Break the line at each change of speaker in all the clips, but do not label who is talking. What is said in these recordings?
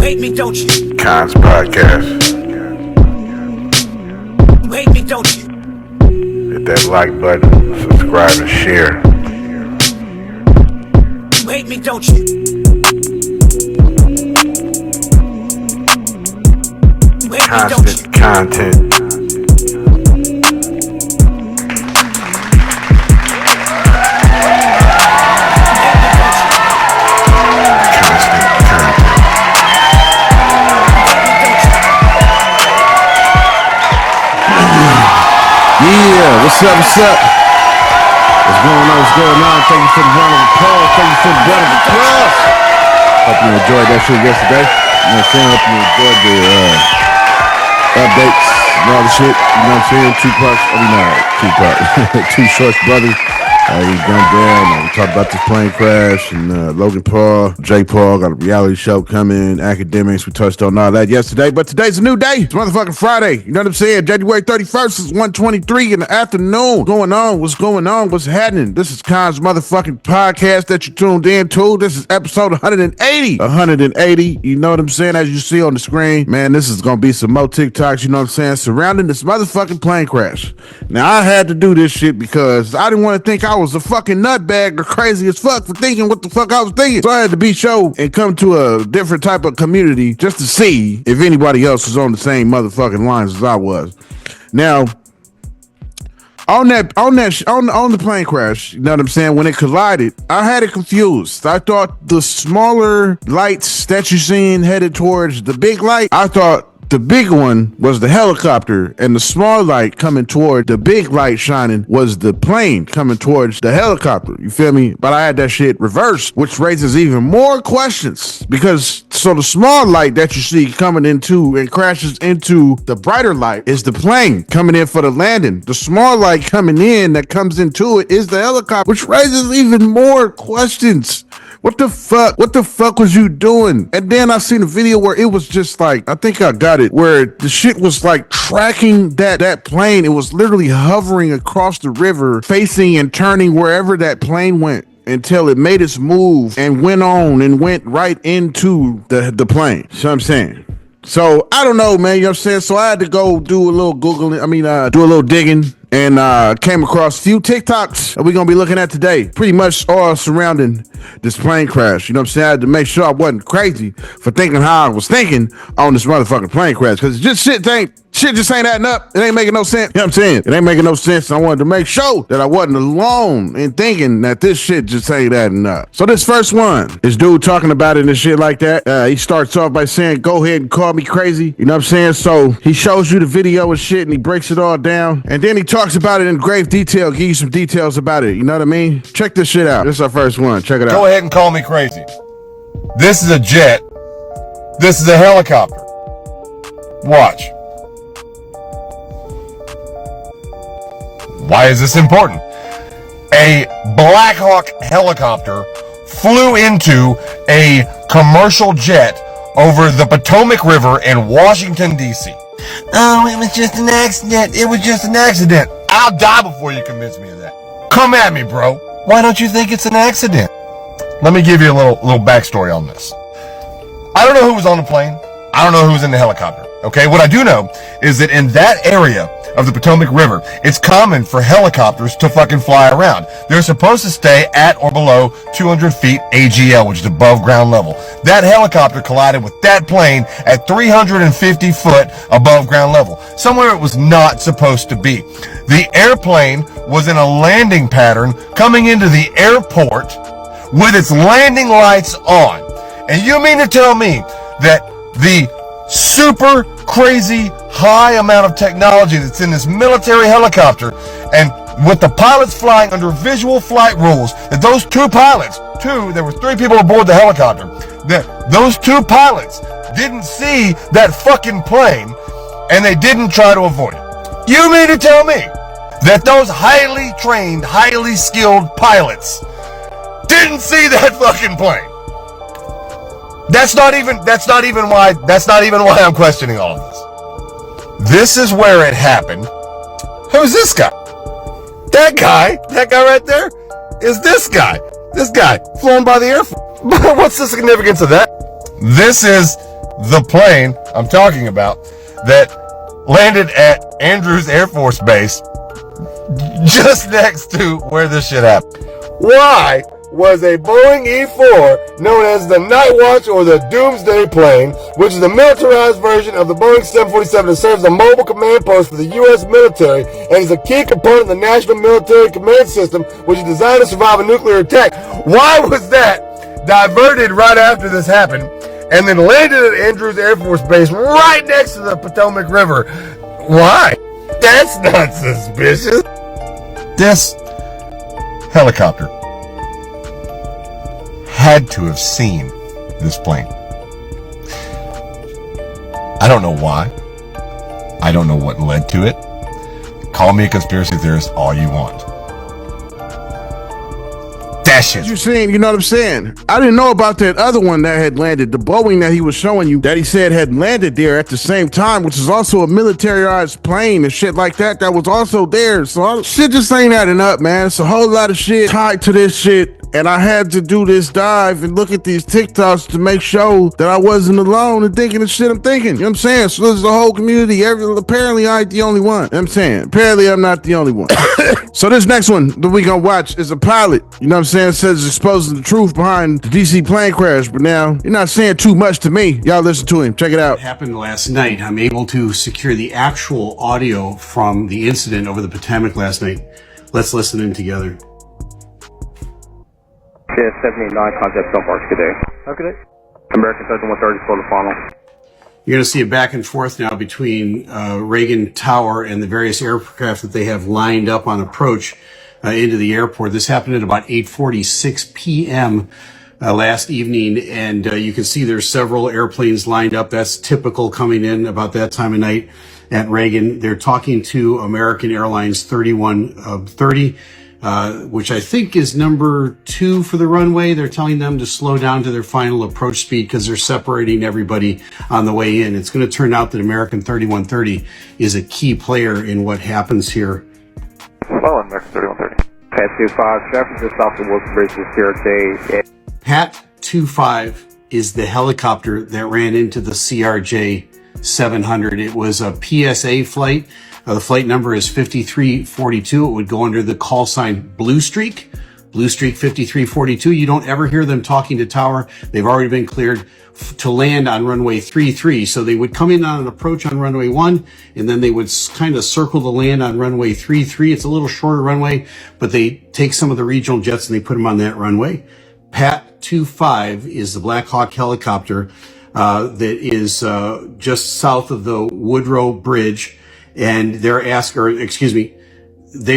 hate me, don't you?
Kons podcast.
You hate me, don't you?
Hit that like button, subscribe and share.
You hate me, don't you? You hate me, don't you?
Constant content.
Yeah, what's up, what's up? What's going on, what's going on? Thank you for the round of applause, thank you for the round of applause. Hope you enjoyed that shit yesterday. You know what I'm saying? Hope you enjoyed the updates and all the shit. You know what I'm saying? Two shorts brothers. He jumped down. We talked about this plane crash and Logan Paul, Jake Paul got a reality show coming, academics. We touched on all that yesterday, but today's a new day. It's motherfucking Friday. You know what I'm saying? January 31st is 1:23 in the afternoon. What's going on? What's going on? What's happening? This is Kons motherfucking podcast that you tuned in to. This is episode 180. 180. You know what I'm saying? As you see on the screen, man, this is gonna be some more TikToks, you know what I'm saying, surrounding this motherfucking plane crash. Now, I had to do this shit because I didn't want to think I was a fucking nutbag or crazy as fuck for thinking what the fuck I was thinking. So I had to be show and come to a different type of community just to see if anybody else was on the same motherfucking lines as I was. Now, on the plane crash, you know what I'm saying, when it collided, I had it confused. I thought the smaller lights that you seen headed towards the big light, I thought the big one was the helicopter, and the small light coming toward the big light shining was the plane coming towards the helicopter. You feel me? But I had that shit reversed, which raises even more questions. Because so the small light that you see coming into and crashes into the brighter light is the plane coming in for the landing. The small light coming in that comes into it is the helicopter, which raises even more questions. What the fuck? What the fuck was you doing? And then I seen a video where it was just like, I think I got it, where the shit was like tracking that plane. It was literally hovering across the river, facing and turning wherever that plane went until it made its move and went on and went right into the plane. So I'm saying. So I don't know, man, you know what I'm saying? So I had to go do a little Googling, do a little digging, and came across a few TikToks that we're going to be looking at today. Pretty much all surrounding this plane crash. You know what I'm saying? I had to make sure I wasn't crazy for thinking how I was thinking on this motherfucking plane crash. Because shit just ain't adding up. It ain't making no sense. You know what I'm saying? It ain't making no sense. I wanted to make sure that I wasn't alone in thinking that this shit just ain't adding up. So this first one, this dude talking about it and shit like that. He starts off by saying, go ahead and call me crazy. You know what I'm saying? So he shows you the video and shit and he breaks it all down. And then he talks about it in grave detail, give you some details about it. You know what I mean? Check this shit out. This is our first one. Check it out.
Go ahead and call me crazy. This is a jet. This is a helicopter. Watch. Why is this important? A Black Hawk helicopter flew into a commercial jet over the Potomac River in Washington, D.C. Oh, it was just an accident. It was just an accident. I'll die before you convince me of that. Come at me, bro. Why don't you think it's an accident? Let me give you a little backstory on this. I don't know who was on the plane. I don't know who was in the helicopter. Okay, what I do know is that in that area of the Potomac River, it's common for helicopters to fucking fly around. They're supposed to stay at or below 200 feet AGL, which is above ground level. That helicopter collided with that plane at 350 foot above ground level, somewhere it was not supposed to be. The airplane was in a landing pattern coming into the airport with its landing lights on. And you mean to tell me that the super crazy high amount of technology that's in this military helicopter, and with the pilots flying under visual flight rules, that those two pilots, there were 3 people aboard the helicopter, that those 2 pilots didn't see that fucking plane and they didn't try to avoid it? You mean to tell me that those highly trained, highly skilled pilots didn't see that fucking plane? That's not even why I'm questioning all of this. This is where it happened. Who's this guy? That guy right there is this guy. This guy flown by the Air Force. What's the significance of that? This is the plane I'm talking about that landed at Andrews Air Force Base just next to where this shit happened. Why was a Boeing E-4 known as the Night Watch or the Doomsday plane, which is the militarized version of the Boeing 747 that serves as a mobile command post for the U.S. military and is a key component of the National Military Command System, which is designed to survive a nuclear attack? Why was that diverted right after this happened and then landed at Andrews Air Force Base right next to the Potomac River? Why? That's not suspicious. This helicopter had to have seen this plane. I don't know why. I don't know what led to it. Call me a conspiracy theorist all you want. That shit.
You're saying, you know what I'm saying? I didn't know about that other one that had landed, the Boeing that he was showing you, that he said had landed there at the same time, which is also a militarized plane and shit like that was also there. So shit just ain't adding up, man. It's a whole lot of shit tied to this shit. And I had to do this dive and look at these TikToks to make sure that I wasn't alone and thinking the shit I'm thinking. You know what I'm saying? So this is the whole community. Apparently I ain't the only one. You know what I'm saying? Apparently I'm not the only one. So this next one that we gonna watch is a pilot. You know what I'm saying? It says it's exposing the truth behind the DC plane crash. But now, you're not saying too much to me. Y'all listen to him. Check it out.
It happened last night. I'm able to secure the actual audio from the incident over the Potomac last night. Let's listen in together.
789 contact don't work today. Okay. American 130 for the final.
You're going to see a back and forth now between Reagan Tower and the various aircraft that they have lined up on approach into the airport. This happened at about 8:46 p.m. Last evening, and you can see there's several airplanes lined up. That's typical coming in about that time of night at Reagan. They're talking to American Airlines 3130. Which I think is number 2 for the runway. They're telling them to slow down to their final approach speed because they're separating everybody on the way in. It's going to turn out that American 3130 is a key player in what happens here.
Well, American 3130. Pat 25, traffic just off the Wilson Bridge is CRJ.
Pat 25 is the helicopter that ran into the CRJ 700. It was a PSA flight. The flight number is 5342. It would go under the call sign Blue Streak 5342. You don't ever hear them talking to tower. They've already been cleared to land on runway 33. So they would come in on an approach on runway 1, and then they would kind of circle the land on runway 33. It's a little shorter runway, but they take some of the regional jets and they put them on that runway. Pat 25 is the Black Hawk helicopter that is just south of the Woodrow Bridge. And they've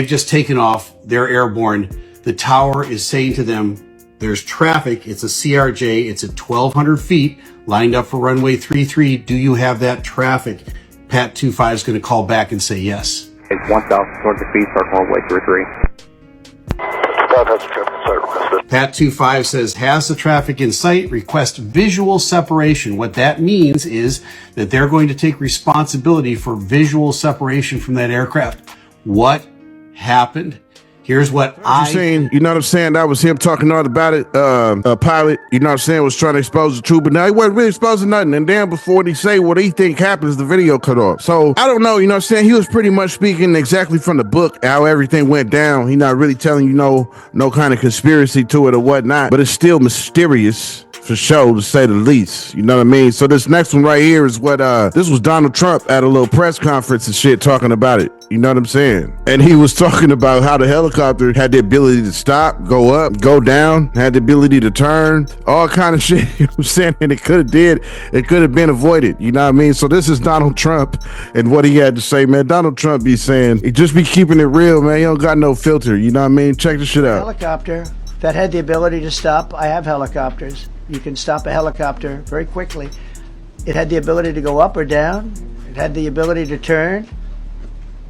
just taken off. They're airborne. The tower is saying to them, there's traffic. It's a CRJ. It's at 1,200 feet lined up for runway 33. Do you have that traffic? Pat 25 is going to call back and say yes.
It's 1,200 feet, start runway 33.
Pat 25 says, has the traffic in sight, request visual separation. What that means is that they're going to take responsibility for visual separation from that aircraft. What happened? Here's what
I'm saying, you know what I'm saying? That was him talking all about it. A pilot, you know what I'm saying, was trying to expose the truth, but now he wasn't really exposing nothing. And then before he say what he think happens, the video cut off. So I don't know, you know what I'm saying? He was pretty much speaking exactly from the book, how everything went down. He not really telling you no kind of conspiracy to it or whatnot, but it's still mysterious for sure, to say the least. You know what I mean? So this next one right here is what this was Donald Trump at a little press conference and shit talking about it. You know what I'm saying? And he was talking about how the helicopter had the ability to stop, go up, go down, had the ability to turn, all kind of shit. You know what I'm saying? And it could have been avoided. You know what I mean? So this is Donald Trump and what he had to say, man. Donald Trump be saying, he just be keeping it real, man. He don't got no filter. You know what I mean? Check this shit out.
Helicopter that had the ability to stop. I have helicopters. You can stop a helicopter very quickly. It had the ability to go up or down. It had the ability to turn.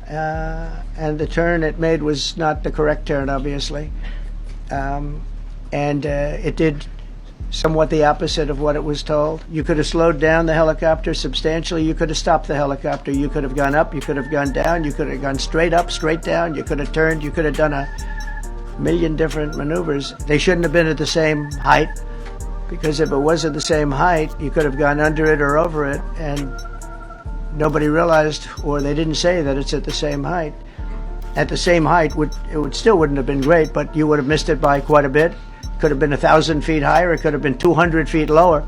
And the turn it made was not the correct turn, obviously. It did somewhat the opposite of what it was told. You could have slowed down the helicopter substantially. You could have stopped the helicopter. You could have gone up. You could have gone down. You could have gone straight up, straight down. You could have turned. You could have done a million different maneuvers. They shouldn't have been at the same height. because if it wasn't the same height, you could have gone under it or over it, and nobody realized, or they didn't say that it's at the same height. At the same height, still wouldn't have been great, but you would have missed it by quite a bit. Could have been 1,000 feet higher, it could have been 200 feet lower,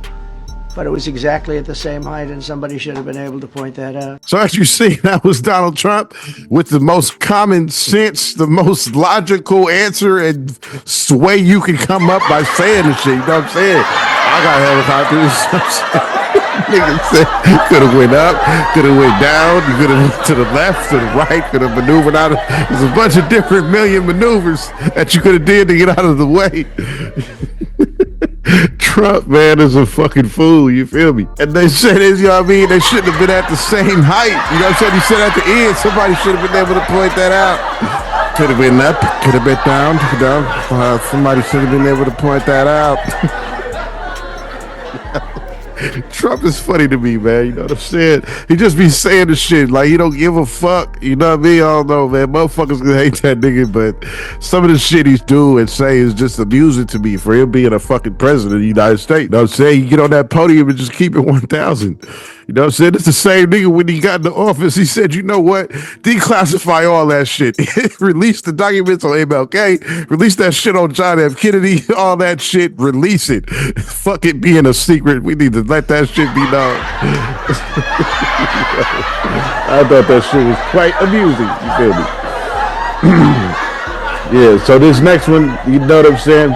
but it was exactly at the same height, and somebody should have been able to point that out.
So as you see, that was Donald Trump with the most common sense, the most logical answer and way you can come up by saying the shit. You know what I'm saying? I got helicopters. Nigga said could have went up, could have went down, you could have went to the left, to the right, could have maneuvered out of. There's a bunch of different million maneuvers that you could have did to get out of the way. Trump, man, is a fucking fool, you feel me? And they said, you know what I mean? They shouldn't have been at the same height. You know what I'm saying? He said at the end, somebody should have been able to point that out. Could have been up, could have been down, somebody should have been able to point that out. Trump is funny to me, man. You know what I'm saying? He just be saying the shit like he don't give a fuck. You know what I mean? I don't know, man. Motherfuckers gonna hate that nigga, but some of the shit he's do and say is just amusing to me for him being a fucking president of the United States. You know what I'm saying? You get on that podium and just keep it 1,000. You know what I'm saying? It's the same nigga when he got in the office. He said, you know what? Declassify all that shit. Release the documents on MLK. Release that shit on John F. Kennedy. All that shit. Release it. Fuck it being a secret. We need to let that shit be known. I thought that shit was quite amusing. You feel me? Yeah, so this next one, you know what I'm saying?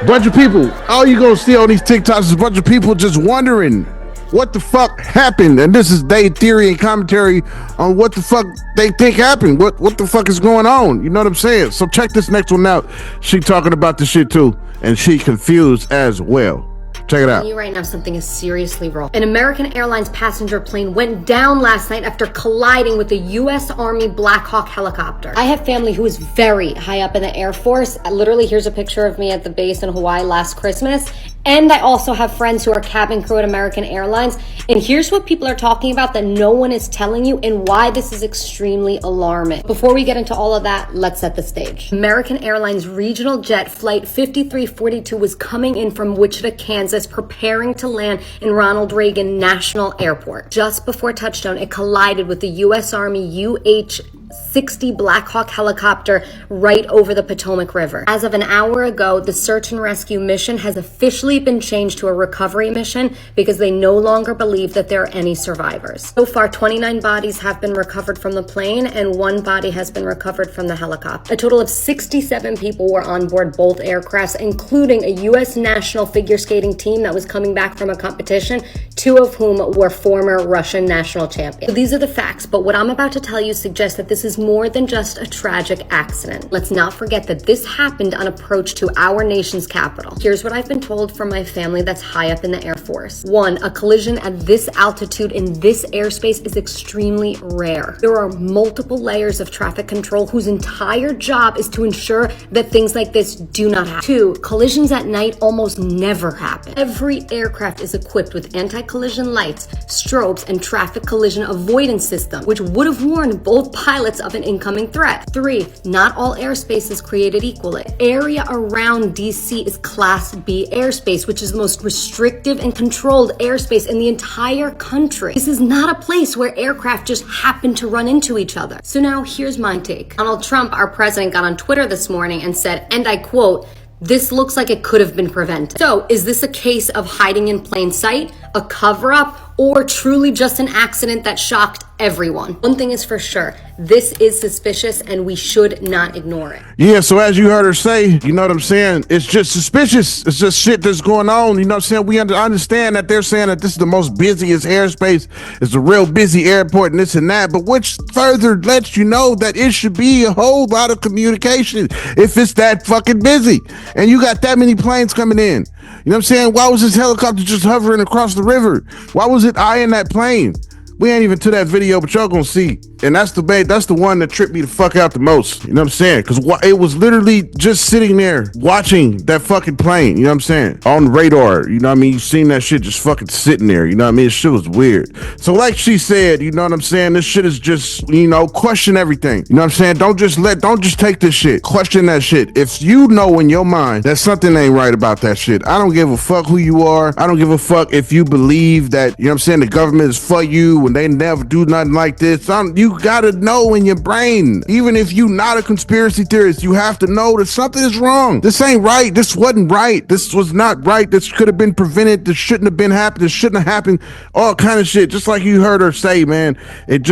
Bunch of people. All you gonna see on these TikToks is a bunch of people just wondering what the fuck happened, and this is their theory and commentary on what the fuck they think happened. What the fuck is going on? You know what I'm saying? So check this next one out. She talking about the shit too, and she confused as well. Check it out.
Right now, something is seriously wrong. An American Airlines passenger plane went down last night after colliding with a U.S. Army Black Hawk helicopter. I have family who is very high up in the Air Force. Literally, here's a picture of me at the base in Hawaii last Christmas. And I also have friends who are cabin crew at American Airlines. And here's what people are talking about that no one is telling you and why this is extremely alarming. Before we get into all of that, let's set the stage. American Airlines regional jet flight 5342 was coming in from Wichita, Kansas, preparing to land in Ronald Reagan National Airport. Just before touchdown, it collided with the U.S. Army UH-60 Black Hawk helicopter right over the Potomac River. As of an hour ago, the search and rescue mission has officially been changed to a recovery mission because they no longer believe that there are any survivors. So far, 29 bodies have been recovered from the plane and 1 body has been recovered from the helicopter. A total of 67 people were on board both aircrafts, including a U.S. national figure skating team that was coming back from a competition, 2 of whom were former Russian national champions. So these are the facts, but what I'm about to tell you suggests that this is more than just a tragic accident. Let's not forget that this happened on approach to our nation's capital. Here's what I've been told from my family that's high up in the Air Force. 1, a collision at this altitude in this airspace is extremely rare. There are multiple layers of traffic control whose entire job is to ensure that things like this do not happen. 2, collisions at night almost never happen. Every aircraft is equipped with anti-collision lights, strobes, and traffic collision avoidance system, which would have warned both pilots of an incoming threat. 3, not all airspace is created equally. Area around DC is Class B airspace, which is the most restrictive and controlled airspace in the entire country. This is not a place where aircraft just happen to run into each other. So now here's my take. Donald Trump, our president, got on Twitter this morning and said, and I quote, "This looks like it could have been prevented." So is this a case of hiding in plain sight, a cover-up, or truly just an accident that shocked everyone? One thing is for sure, this is suspicious and we should not ignore it.
Yeah, so as you heard her say, you know what I'm saying? It's just suspicious. It's just shit that's going on. You know what I'm saying? We understand that they're saying that this is the most busiest airspace. It's a real busy airport and this and that, but which further lets you know that it should be a whole lot of communication if it's that fucking busy. And you got that many planes coming in. You know what I'm saying? Why was this helicopter just hovering across the river? Why was it eyeing that plane? We ain't even to that video, but y'all gonna see. And that's the one that tripped me the fuck out the most. You know what I'm saying? Because it was literally just sitting there watching that fucking plane. You know what I'm saying? On the radar. You know what I mean? You seen that shit just fucking sitting there. You know what I mean? This shit was weird. So like she said, you know what I'm saying? This shit is just, you know, question everything. You know what I'm saying? Don't just take this shit. Question that shit. If you know in your mind that something ain't right about that shit, I don't give a fuck who you are. I don't give a fuck if you believe that, you know what I'm saying, the government is for you when they never do nothing like this. You gotta know in your brain, even if you not a conspiracy theorist, you have to know that something is wrong. This ain't right. This wasn't right. This was not right. This could have been prevented. This shouldn't have been happened. This shouldn't have happened. All kind of shit. Just like you heard her say, man, it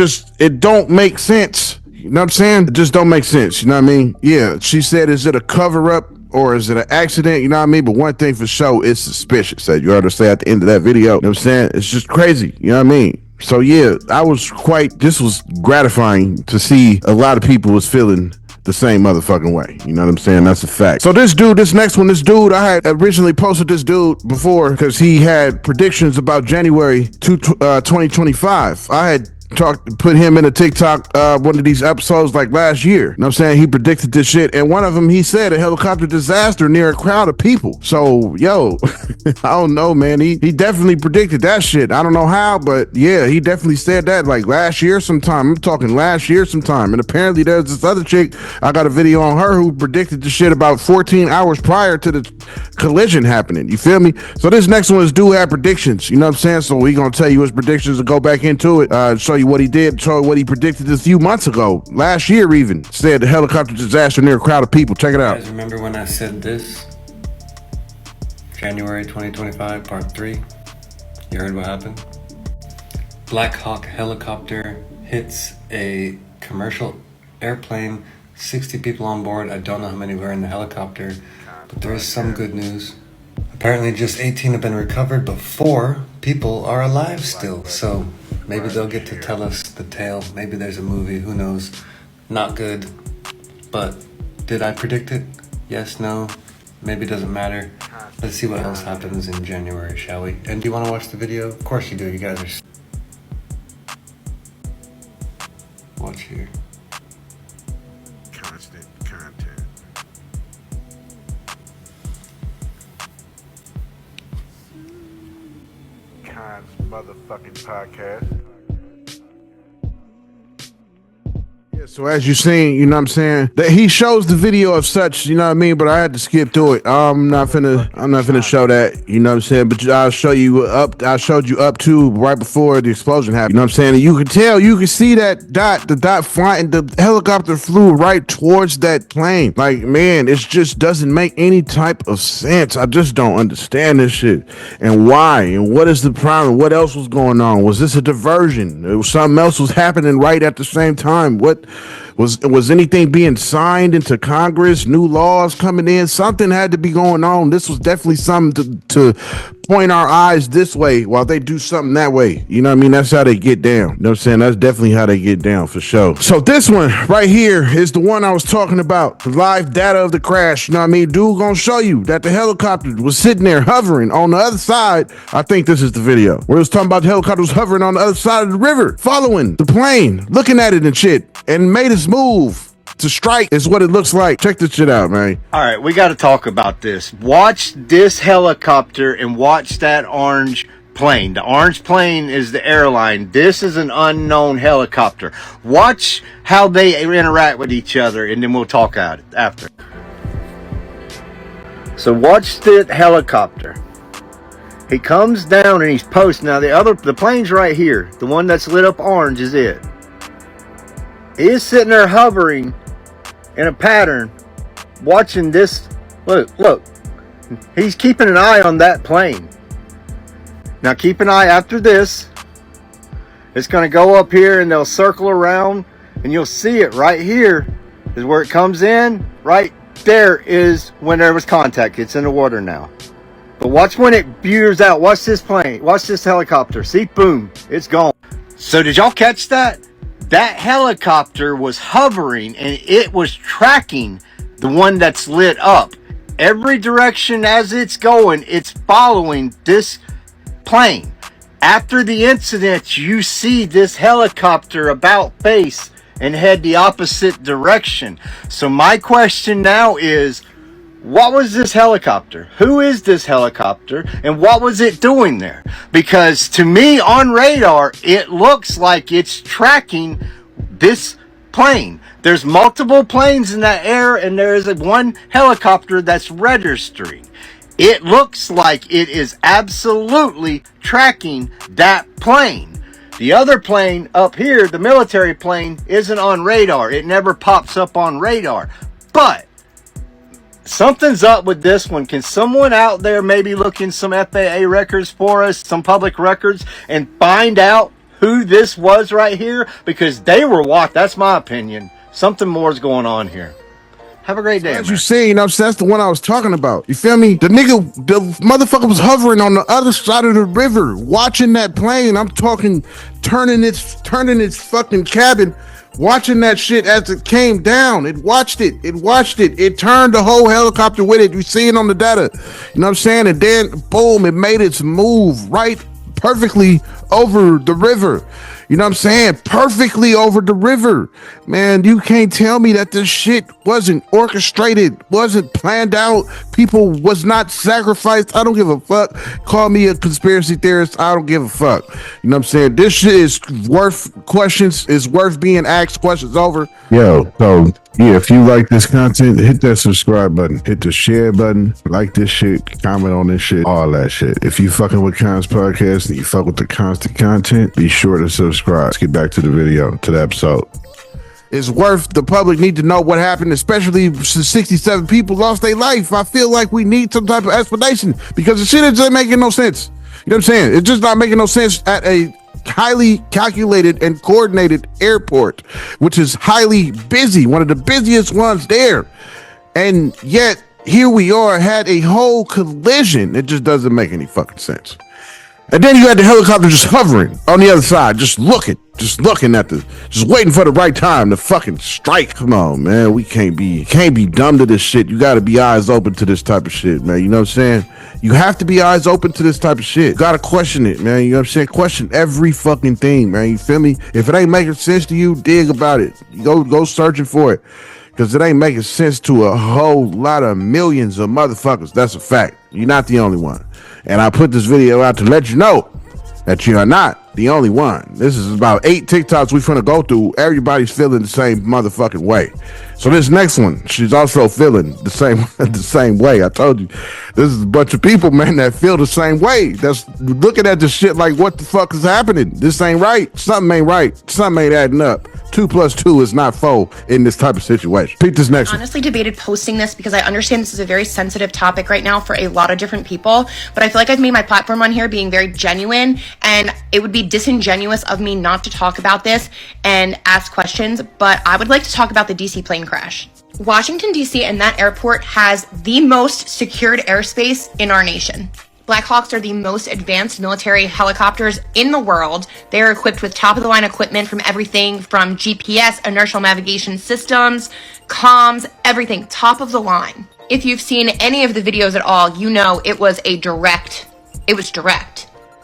don't make sense. You know what I'm saying? It just don't make sense. You know what I mean? Yeah, she said, is it a cover up? Or is it an accident? You know what I mean? But one thing for sure is suspicious. As you heard her say at the end of that video. You know what I'm saying? It's just crazy. You know what I mean? So yeah, this was gratifying to see a lot of people was feeling the same motherfucking way. You know what I'm saying? That's a fact. So this dude, I had originally posted this dude before because he had predictions about January 2025. I had put him in a TikTok, one of these episodes like last year. You know what I'm saying? He predicted this shit. And one of them, he said a helicopter disaster near a crowd of people. So, yo, I don't know, man. He definitely predicted that shit. I don't know how, but yeah, he definitely said that like last year sometime. I'm talking last year sometime. And apparently there's this other chick, I got a video on her who predicted the shit about 14 hours prior to the collision happening. You feel me? So this next one is dude had predictions. You know what I'm saying? So we gonna tell you his predictions and go back into it, show you what he did, show you what he predicted a few months ago, last year even, said the helicopter disaster near a crowd of people. Check it out.
You guys remember when I said this? January 2025, part 3. You heard what happened? Black Hawk helicopter hits a commercial airplane, 60 people on board. I don't know how many were in the helicopter, but there is some good news. Apparently just 18 have been recovered, but 4 people are alive still. So maybe they'll get to tell us the tale. Maybe there's a movie, who knows? Not good, but did I predict it? Yes, no, maybe it doesn't matter. Let's see what else happens in January, shall we? And do you want to watch the video? Of course you do, you guys are... Watch here.
Constant content.
Kons motherfucking podcast.
Yeah, so as you seen, you know what I'm saying, that he shows the video of such, you know what I mean, but I had to skip through it. I'm not finna show that, you know what I'm saying, but I showed you up to right before the explosion happened. You know what I'm saying? And you can see that the dot flying, the helicopter flew right towards that plane. Like, man, it just doesn't make any type of sense. I just don't understand this shit. And why? And what is the problem? What else was going on? Was this a diversion? It was something else was happening right at the same time. What was anything being signed into Congress? New laws coming in? Something had to be going on. This was definitely something to point our eyes this way while they do something that way. You know what I mean? That's how they get down. You know what I'm saying? That's definitely how they get down for sure. So this one right here is the one I was talking about. The live data of the crash. You know what I mean? Dude gonna show you that the helicopter was sitting there hovering on the other side. I think this is the video where it was talking about the helicopter was hovering on the other side of the river, following the plane, looking at it and shit, and made its move to strike is what it looks like. Check this shit out, man.
All right, we got to talk about this. Watch this helicopter and watch that orange plane. The orange plane is the airline. This is an unknown helicopter. Watch how they interact with each other, and then we'll talk about it after. So watch the helicopter. He comes down and he's posting. Now the plane's right here. The one that's lit up orange is it. He is sitting there hovering in a pattern, watching this. Look. He's keeping an eye on that plane. Now keep an eye after this. It's going to go up here and they'll circle around and you'll see it right here is where it comes in. Right there is when there was contact. It's in the water now. But watch when it veers out. Watch this plane. Watch this helicopter. See, boom, it's gone. So did y'all catch that? That helicopter was hovering and it was tracking the one that's lit up. Every direction as it's going, it's following this plane. After the incident, you see this helicopter about face and head the opposite direction. So my question now is, what was this helicopter? Who is this helicopter? And what was it doing there? Because to me on radar, it looks like it's tracking this plane. There's multiple planes in that air, and there is one helicopter that's registering. It looks like it is absolutely tracking that plane. The other plane up here, the military plane, isn't on radar. It never pops up on radar. But something's up with this one. Can someone out there maybe look in some FAA records for us, some public records, and find out who this was right here? Because they were walked. That's my opinion. Something more is going on here. Have a great day.
As you see, you know what I'm saying? That's the one I was talking about. You feel me? The motherfucker was hovering on the other side of the river, watching that plane. I'm talking turning its fucking cabin, watching that shit as it came down. It watched it. It turned the whole helicopter with it. You see it on the data. You know what I'm saying? And then boom, it made its move right perfectly over the river. You know what I'm saying? Perfectly over the river. Man, you can't tell me that this shit wasn't orchestrated, wasn't planned out. People was not sacrificed. I don't give a fuck. Call me a conspiracy theorist. I don't give a fuck. You know what I'm saying? This shit is worth questions. It's worth being asked questions over.
Yo, so yeah, if you like this content, hit that subscribe button, hit the share button, like this shit, comment on this shit, all that shit. If you fucking with Kons podcast and you fuck with the constant content, be sure to subscribe. Let's get back to the video, to the episode.
It's worth, the public need to know what happened, especially since 67 people lost their life. I feel like we need some type of explanation because the shit is just making no sense. You know what I'm saying? It's just not making no sense at a highly calculated and coordinated airport, which is highly busy, one of the busiest ones there. And yet here we are, had a whole collision. It just doesn't make any fucking sense. And then you had the helicopter just hovering on the other side, just looking at just waiting for the right time to fucking strike. Come on, man. We can't be dumb to this shit. You gotta be eyes open to this type of shit, man. You know what I'm saying? You have to be eyes open to this type of shit. You gotta question it, man. You know what I'm saying? Question every fucking thing, man. You feel me? If it ain't making sense to you, dig about it. Go searching for it. Because it ain't making sense to a whole lot of millions of motherfuckers. That's a fact. You're not the only one. And I put this video out to let you know that you are not the only one. This is about 8 TikToks we're finna go through. Everybody's feeling the same motherfucking way. So this next one, she's also feeling the same way. I told you, this is a bunch of people, man, that feel the same way. That's looking at this shit like, what the fuck is happening? This ain't right. Something ain't right. Something ain't adding up. 2 + 2 is not 4 in this type of situation. Pick this next one.
Honestly debated posting this because I understand this is a very sensitive topic right now for a lot of different people, but I feel like I've made my platform on here being very genuine, and it would be disingenuous of me not to talk about this and ask questions. But I would like to talk about the DC plane crash. Washington, D.C. and that airport has the most secured airspace in our nation. Blackhawks are the most advanced military helicopters in the world. They are equipped with top-of-the-line equipment from everything from GPS, inertial navigation systems, comms, everything, top of the line. If you've seen any of the videos at all, you know it was direct.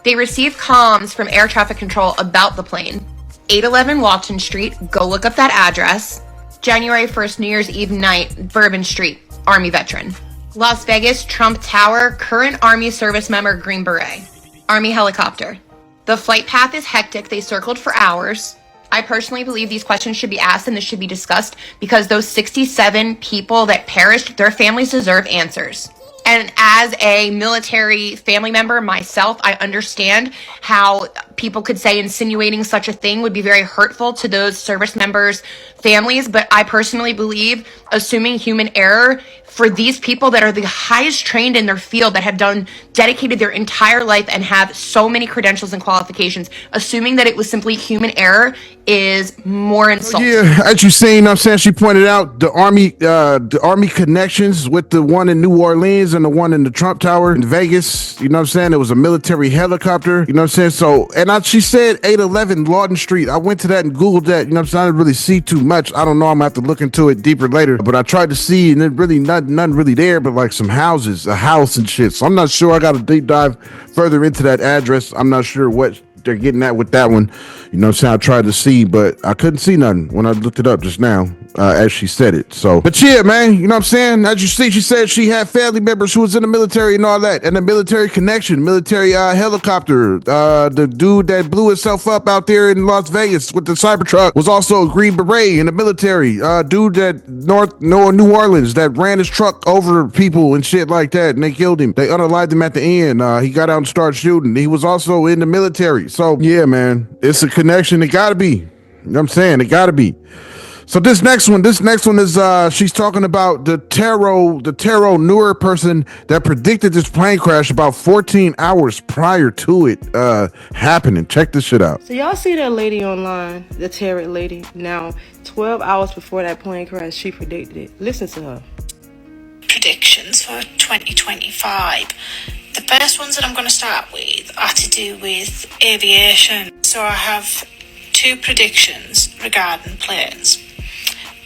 They received comms from air traffic control about the plane. 811 Walton Street, go look up that address. January 1st, New Year's Eve night, Bourbon Street, Army veteran. Las Vegas, Trump Tower, current Army service member, Green Beret. Army helicopter. The flight path is hectic. They circled for hours. I personally believe these questions should be asked and this should be discussed because those 67 people that perished, their families deserve answers. And as a military family member myself, I understand how people could say insinuating such a thing would be very hurtful to those service members' families. But I personally believe assuming human error for these people that are the highest trained in their field, that have dedicated their entire life and have so many credentials and qualifications, assuming that it was simply human error is more insulting.
Yeah, as you seen, you know what I'm saying, she pointed out the army connections with the one in New Orleans and the one in the Trump Tower in Vegas. You know what I'm saying? It was a military helicopter. You know what I'm saying? So, and she said 811 Lawton Street. I went to that and Googled that. You know what I'm saying? I didn't really see too much. I don't know. I'm gonna have to look into it deeper later. But I tried to see, and it really nothing really there, but like some houses, a house and shit. So I'm not sure. I got to deep dive further into that address. I'm not sure what they're getting at with that one. You know what I'm saying? I tried to see, but I couldn't see nothing when I looked it up just now, as she said it. So, but yeah, man, you know what I'm saying? As you see, she said she had family members who was in the military and all that, and the military connection, military helicopter. The dude that blew himself up out there in Las Vegas with the Cybertruck was also a Green Beret in the military. Dude that New Orleans that ran his truck over people and shit like that, and they killed him. They unalived him at the end. He got out and started shooting. He was also in the military. So yeah, man, it's a connection. It gotta be. You know what I'm saying? It gotta be. So this next one is she's talking about the Taro Newer person that predicted this plane crash about 14 hours prior to it happening. Check this shit out.
So y'all see that lady online, the tarot lady. Now, 12 hours before that plane crash, she predicted it. Listen to her.
Predictions for 2025. The first ones that I'm going to start with are to do with aviation. So I have two predictions regarding planes.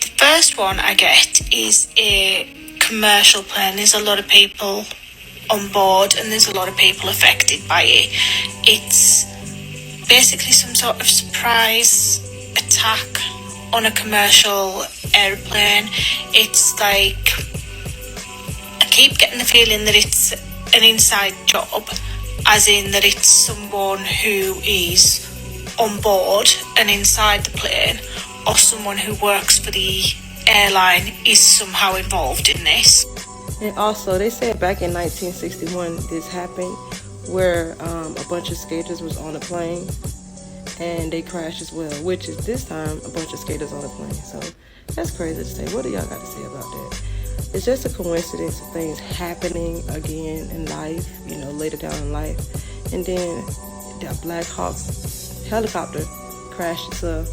The first one I get is a commercial plane. There's a lot of people on board and there's a lot of people affected by it. It's basically some sort of surprise attack on a commercial airplane. It's like, I keep getting the feeling that it's an inside job, as in that it's someone who is on board and inside the plane, or someone who works for the airline is somehow involved in this.
And also, they said back in 1961 this happened, where a bunch of skaters was on a plane and they crashed as well, which is this time a bunch of skaters on a plane. So that's crazy to say. What do y'all got to say about that? It's just a coincidence of things happening again in life, you know, later down in life. And then that Black Hawk helicopter crashed into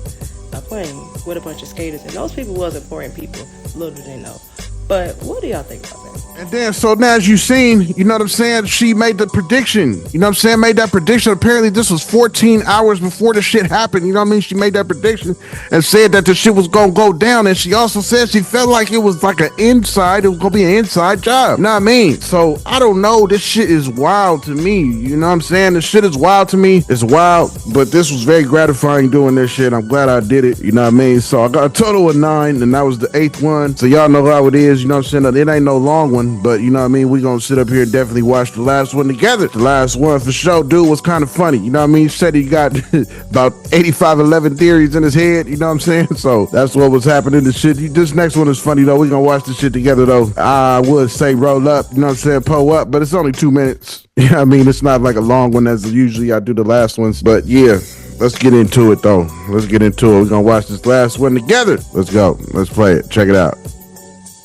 a plane with a bunch of skaters. And those people was important people, little did they know. But what do y'all think about that?
And then, so now as you've seen, you know what I'm saying? She made the prediction. You know what I'm saying? Made that prediction. Apparently, this was 14 hours before the shit happened. You know what I mean? She made that prediction and said that the shit was going to go down. And she also said she felt like it was like it was going to be an inside job. You know what I mean? So, I don't know. This shit is wild to me. You know what I'm saying? This shit is wild to me. It's wild. But this was very gratifying doing this shit. I'm glad I did it. You know what I mean? So, I got a total of 9, and that was the 8th one. So, y'all know how it is. You know what I'm saying? It ain't no long one, but you know what I mean? We're going to sit up here and definitely watch the last one together. The last one for sure, dude, was kind of funny. You know what I mean? He said he got about 85-11 theories in his head. You know what I'm saying? So that's what was happening. This shit. This next one is funny, though. We're going to watch this shit together, though. I would say roll up, you know what I'm saying? Pull up, but it's only 2 minutes. You know what I mean? It's not like a long one as usually I do the last ones, but yeah. Let's get into it, though. Let's get into it. We're going to watch this last one together. Let's go. Let's play it. Check it out.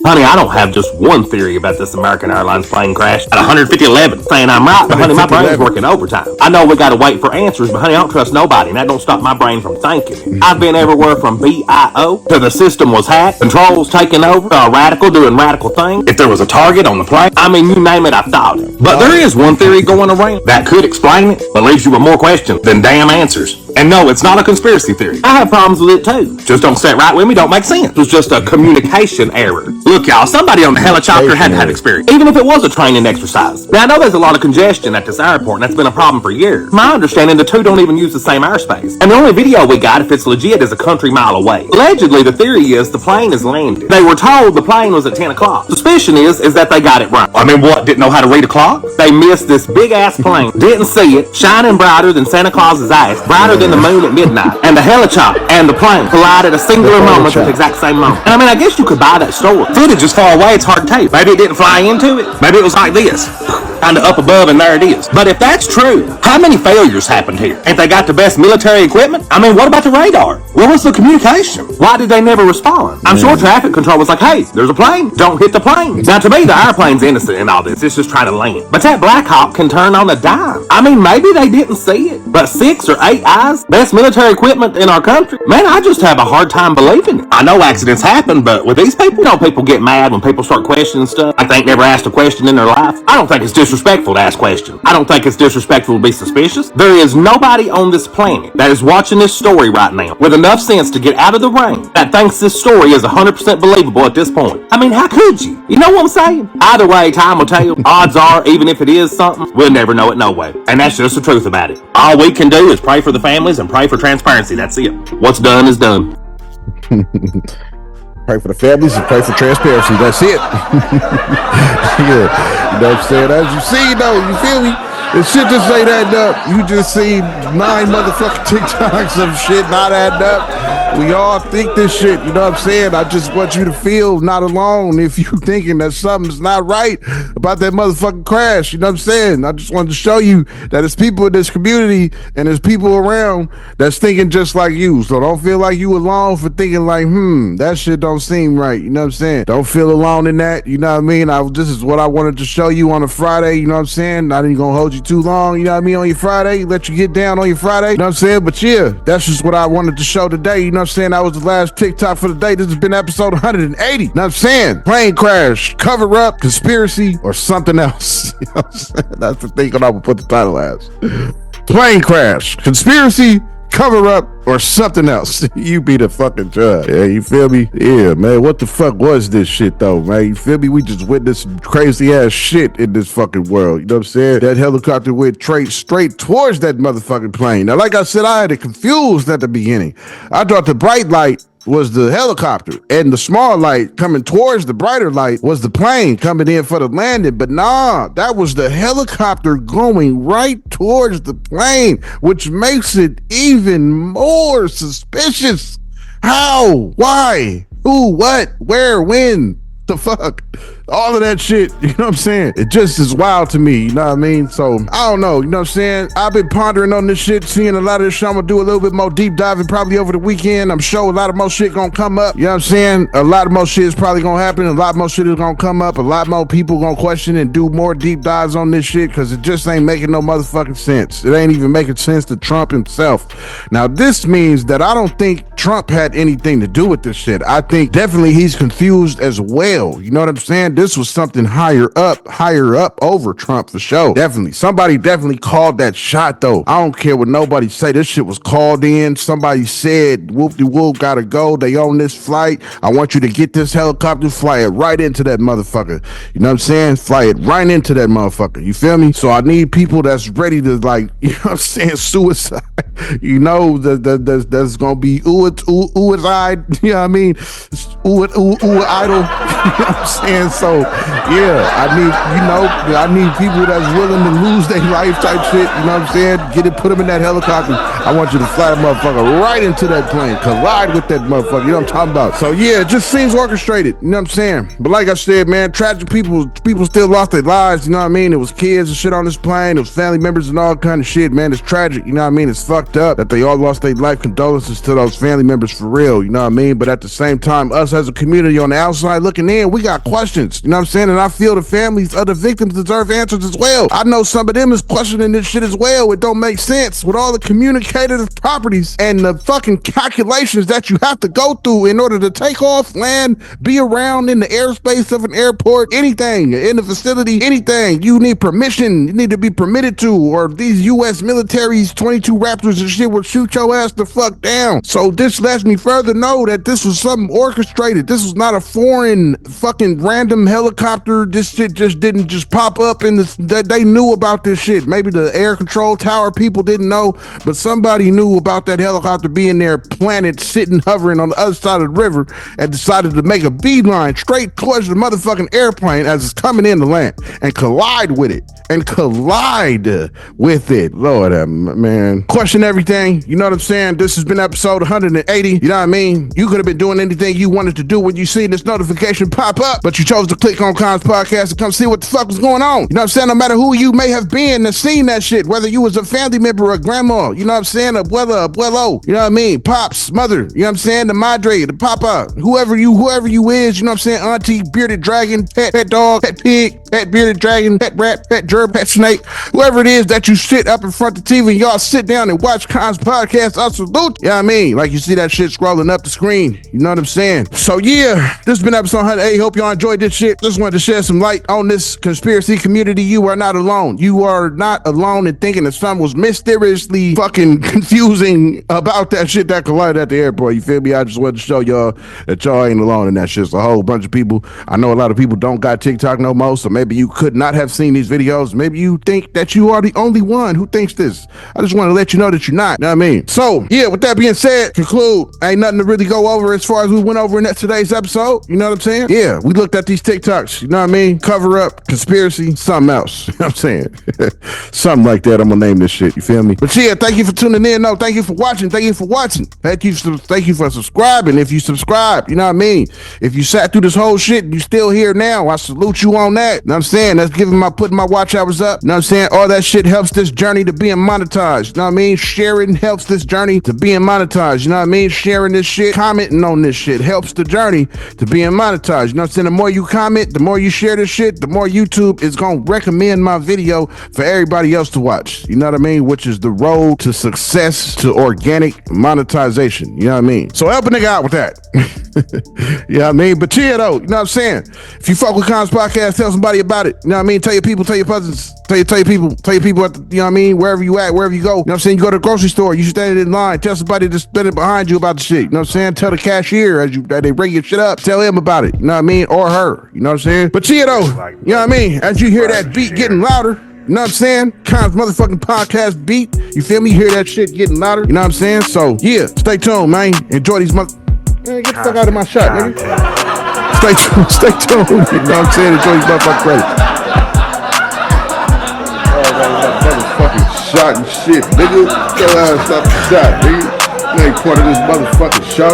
Honey, I don't have just one theory about this American Airlines plane crash at 150-11 saying I'm right, but honey, my brain's working overtime. I know we gotta wait for answers, but honey, I don't trust nobody, and that don't stop my brain from thinking. I've been everywhere from BIO to the system was hacked, controls taken over, a radical doing radical things. If there was a target on the plane, I mean, you name it, I thought it. But there is one theory going around that could explain it, but leaves you with more questions than damn answers. And no, it's not a conspiracy theory. I have problems with it too. Just don't sit right with me, don't make sense. It was just a communication error. Look, y'all, somebody on the helicopter had to have experience, even if it was a training exercise. Now, I know there's a lot of congestion at this airport, and that's been a problem for years. My understanding, the two don't even use the same airspace. And the only video we got, if it's legit, is a country mile away. Allegedly, the theory is the plane is landed. They were told the plane was at 10 o'clock. Suspicion is that they got it wrong. I mean, what, didn't know how to read a clock? They missed this big-ass plane, didn't see it, shining brighter than Santa Claus's ass, brighter than the moon at midnight. And the helicopter and the plane collided at a singular moment at the exact same moment. And I mean, I guess you could buy that story. Footage is far away, it's hard to tape. Maybe it didn't fly into it. Maybe it was like this. Kinda up above and there it is. But if that's true, how many failures happened here? Ain't they got the best military equipment? I mean, what about the radar? Where was the communication? Why did they never respond? I'm sure traffic control was like, hey, there's a plane. Don't hit the plane. Now, to me, the airplane's innocent in all this. It's just trying to land. But that Black Hawk can turn on a dime. I mean, maybe they didn't see it. But 6 or 8 eyes, best military equipment in our country? Man, I just have a hard time believing it. I know accidents happen, but with these people, you know, people get mad when people start questioning stuff. I think never asked a question in their life. I don't think it's just disrespectful to ask questions. I don't think it's disrespectful to be suspicious. There is nobody on this planet that is watching this story right now with enough sense to get out of the rain that thinks this story is 100% believable at this point. I mean, how could you? You know what I'm saying? Either way, time will tell. Odds are, even if it is something, we'll never know it no way. And that's just the truth about it. All we can do is pray for the families and pray for transparency. That's it. What's done is done.
Pray for the families and pray for transparency. That's it. Yeah. You know what I'm saying? As you see, though, you feel me? This shit just ain't adding up. You just see 9 motherfucking TikToks of shit not adding up. We all think this shit, you know what I'm saying? I just want you to feel not alone if you thinking that something's not right about that motherfucking crash, you know what I'm saying? I just wanted to show you that there's people in this community and there's people around that's thinking just like you. So don't feel like you alone for thinking like, that shit don't seem right, you know what I'm saying? Don't feel alone in that, you know what I mean? This is what I wanted to show you on a Friday, you know what I'm saying? Not even gonna hold you too long, you know what I mean, on your Friday, let you get down on your Friday, you know what I'm saying? But yeah, that's just what I wanted to show today, you know what I'm saying? That was the last TikTok for the day. This has been episode 180. You know what I'm saying? Plane crash, cover up, conspiracy, or something else. You know what I'm saying? That's the thing that I would put the title as. Plane crash, conspiracy, cover up, or something else. You be the fucking judge. Yeah, you feel me? Yeah, man, what the fuck was this shit though, man? You feel me? We just witnessed some crazy ass shit in this fucking world. You know what I'm saying? That helicopter went straight towards that motherfucking plane. Now, like I said, I had it confused at the beginning. I thought the bright light was the helicopter, and the small light coming towards the brighter light was the plane coming in for the landing. But nah, that was the helicopter going right towards the plane, which makes it even more suspicious. How? Why? Who? What? Where? When? The fuck? All of that shit, you know what I'm saying? It just is wild to me, you know what I mean? So, I don't know, you know what I'm saying? I've been pondering on this shit, seeing a lot of this shit. I'm gonna do a little bit more deep diving probably over the weekend. I'm sure a lot of more shit gonna come up, you know what I'm saying? A lot of more shit is probably gonna happen. A lot more shit is gonna come up. A lot more people gonna question and do more deep dives on this shit because it just ain't making no motherfucking sense. It ain't even making sense to Trump himself. Now, this means that I don't think Trump had anything to do with this shit. I think definitely he's confused as well. You know what I'm saying? This was something higher up over Trump for sure. Definitely. Somebody definitely called that shot though. I don't care what nobody say. This shit was called in. Somebody said, whoop-de-whoop, gotta go. They on this flight. I want you to get this helicopter, fly it right into that motherfucker. You know what I'm saying? Fly it right into that motherfucker. You feel me? So I need people that's ready to, like, you know what I'm saying, suicide. You know, that's gonna be ooh-eyed, you know what I mean? Ooh idle. You know what I'm saying? So yeah, I need people that's willing to lose their life type shit, you know what I'm saying? Put them in that helicopter. I want you to fly that motherfucker right into that plane, collide with that motherfucker, you know what I'm talking about? So yeah, it just seems orchestrated, you know what I'm saying? But like I said, man, tragic people still lost their lives, you know what I mean? It was kids and shit on this plane, it was family members and all kind of shit, man. It's tragic, you know what I mean? It's fucked up that they all lost their life. Condolences to those family members for real, you know what I mean? But at the same time, us as a community on the outside looking in, we got questions, you know what I'm saying? And I feel the families of the victims deserve answers as well. I know some of them is questioning this shit as well. It don't make sense with all the communicative properties and the fucking calculations that you have to go through in order to take off, land, be around in the airspace of an airport, anything, in the facility, anything. You need permission. You need to be permitted to, or these U.S. military's 22 Raptors and shit will shoot your ass the fuck down. So this lets me further know that this was something orchestrated. This was not a foreign fucking random helicopter. This shit just didn't just pop up in that they knew about this shit. Maybe the air control tower people didn't know, but somebody knew about that helicopter being there, planted, sitting, hovering on the other side of the river, and decided to make a beeline straight towards the motherfucking airplane as it's coming in to land and collide with it. Lord, man. Question everything. You know what I'm saying? This has been episode 180. You know what I mean? You could have been doing anything you wanted to do when you seen this notification pop up, but you chose to click on Kons Podcast to come see what the fuck was going on. You know what I'm saying? No matter who you may have been and seen that shit, whether you was a family member or a grandma, you know what I'm saying? Abuela, abuelo, you know what I mean? Pops, mother, you know what I'm saying? The madre, the papa, whoever you is, you know what I'm saying? Auntie, bearded dragon, pet dog, pet pig, pet bearded dragon, pet rat, pet germ, pet snake, whoever it is that you sit up in front of the TV and y'all sit down and watch watch Kons podcast. I salute. Yeah, I mean, like you see that shit scrolling up the screen. You know what I'm saying? So yeah, this has been episode 108. Hope y'all enjoyed this shit. Just wanted to shed some light on this conspiracy community. You are not alone. You are not alone in thinking that something was mysteriously fucking confusing about that shit that collided at the airport. You feel me? I just wanted to show y'all that y'all ain't alone in that shit. It's a whole bunch of people. I know a lot of people don't got TikTok no more, so maybe you could not have seen these videos. Maybe you think that you are the only one who thinks this. I just want to let you know that you're not. You know what I mean? So, yeah, with that being said, conclude. Ain't nothing to really go over as far as we went over in today's episode. You know what I'm saying? Yeah, we looked at these TikToks. You know what I mean? Cover up, conspiracy, something else. You know what I'm saying? Something like that. I'm going to name this shit. You feel me? But yeah, thank you for tuning in. No, thank you for watching. Thank you for watching. Thank you for subscribing. If you subscribe, you know what I mean? If you sat through this whole shit and you still here now, I salute you on that. You know what I'm saying? That's putting my watch hours up. You know what I'm saying? All that shit helps this journey to being monetized. You know what I mean? Sharing helps this journey to being monetized. You know what I mean? Sharing this shit, commenting on this shit helps the journey to being monetized. You know what I'm saying? The more you comment, the more you share this shit, the more YouTube is going to recommend my video for everybody else to watch. You know what I mean? Which is the road to success, to organic monetization. You know what I mean? So help a nigga out with that. You know what I mean? But yeah, though, you know what I'm saying? If you fuck with Kons Podcast, tell somebody about it. You know what I mean? Tell your people, tell your cousins, tell your people at the, you know what I mean? Wherever you at, wherever you go. You know what I'm saying? You go to the grocery store, you stand in line, tell somebody to spend it behind you about the shit. You know what I'm saying? Tell the cashier as they bring your shit up, tell him about it. You know what I mean? Or her. You know what I'm saying? But yeah, though, you know what I mean? As you hear that beat getting louder, you know what I'm saying? Kons motherfucking podcast beat. You feel me? You hear that shit getting louder. You know what I'm saying? So yeah, stay tuned, man. Enjoy these Man, get the fuck out of my shot, nigga. Stay tuned. You know what I'm saying? Enjoy these motherfucking credits. Motherfucking shot and shit, nigga. Get your ass off the shot, nigga. You ain't part of this motherfucking show.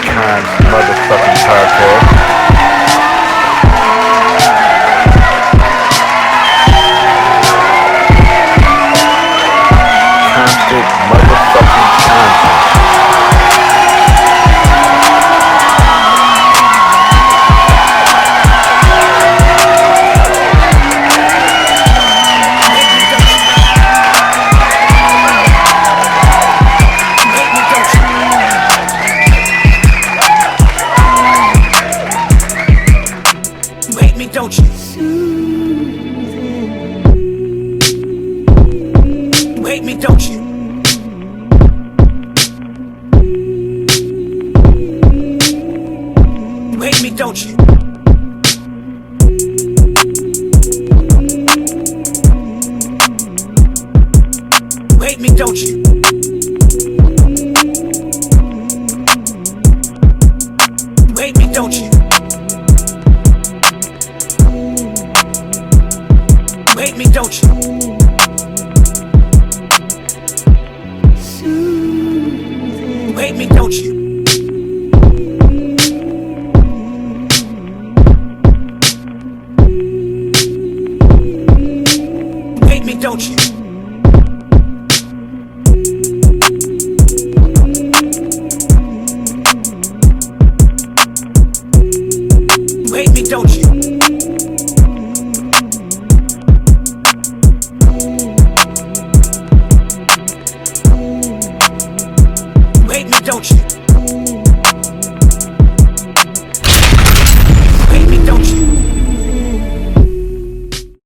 Kons motherfucking podcast. Don't you? You hate me, don't you? You hate me, don't you? You hate me, don't you? You hate me, don't you? You hate me, don't you? You hate me, don't you? You hate me, don't you?